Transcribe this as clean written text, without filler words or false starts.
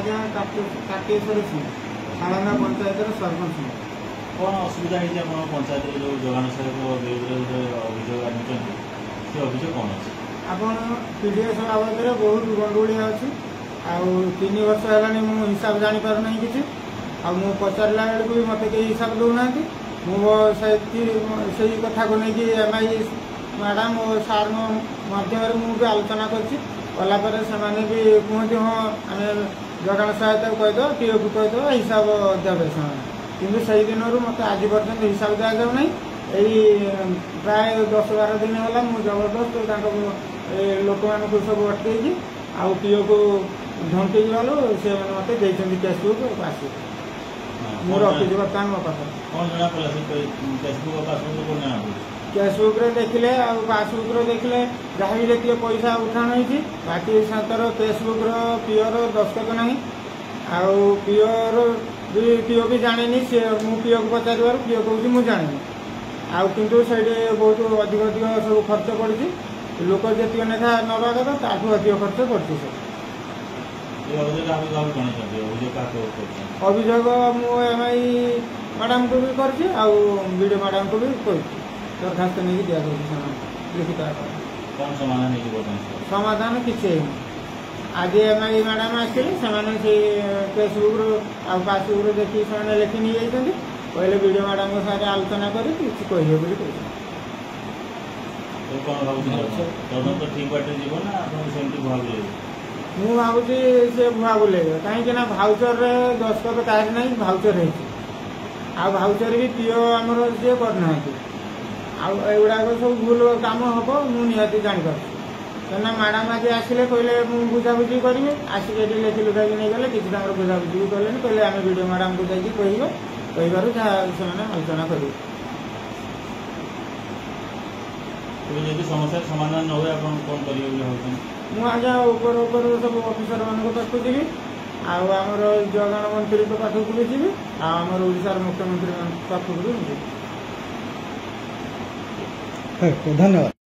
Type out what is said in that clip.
आज्ञा काकेश्वर सिंह सालाना पंचायत सरपंच। कौन असुविधा है पंचायत जो जोगाण सहायक विरोध अभियोग आनी से अभियोग कौन अच्छे आपड़ पीडीएस बाबद में बहुत गंडगोलिया अच्छी आउ 3 वर्ष है मुझे हिसाब जापर ना कि पचारा बेलू भी मत कई हिसाब दूना मुझे कथा को लेकिन एमआई मैडम और सार मध्यम मुझे आलोचना कलापर से भी कहते हाँ आम जोगाण सहायता कहीदे पीओ को कहीदे हिसाब देवे से कितु से दिन मत आज पर्यटन हिसाब दि जाऊना यही प्राय 10-12 दिन है मुझे जबरदस्त लोक मान सब अटकई आउ पीओ को धमकी वालू से मत केसबुक पासबुक मुझे रखी बर्तमान मो पास केसबुक देखिले पासबुक देखिले जहाँ भी जी पैसा उठाण होती बाकी सातर केसबुक पीओर दस्तखत ना आउ पीओर भी पीओ भी जानी सी मु पीओ को पचार पीओ कह मुझे जानी आउ किंतु से बहुत अधिक अधिक सब खर्च पड़ी लोक जी लेखा नवा कथा ताठू अधिक खर्च पड़ी अभियोग मु एमआई मैडम को भी कर वीडियो मैडम को भी कर दरखास्त नहीं दिया लिखित समाधान किसी आज एमआई मैडम आसते से फेसबुक पासबुक देखिए से लिखि नहीं जाती कहले वीडियो मैडम साथ आलोचना कर कहे मु भावुँ से भुआ बुलेबे कहीं भाउचर दस्तखत तार ना भाउचर हो भाउचर भी पीओ आमर सी करना आउगुड़ाक सब भूल कम हम मुझे जापर क्या मैडम आज आसिले कहले मुझे बुझाबुझी करी आसिक लेखि लुखा नहीं गले किसी बुझाबुझी भी कले कहले आम वीडियो मैडम को जाकि कहबार से आलोचना करेंगे समस्या समाधान न हुए कौन करेंगे मुझे आज्ञा ऊपर सब अफिसर मान पाखक जी आमर जोगाण मंत्री पाखक भी जी आमर ओडिशार मुख्यमंत्री पाखक भी धन्यवाद।